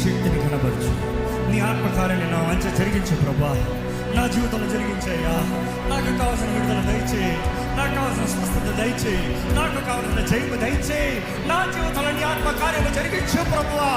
శక్తిని కనబరచు, నీ ఆత్మకార్యాన్ని నా మంచి జరిగించు ప్రభా. నా జీవితంలో జరిగించేయ్యా. నాకు కావాల్సిన విడుదల దయచేయి, నాకు కావాల్సిన స్వస్థత దయచేయి, నాకు కావాల్సిన జయము దయచేయి. నా జీవితంలో నీ ఆత్మకార్యము జరిగించు ప్రభువా.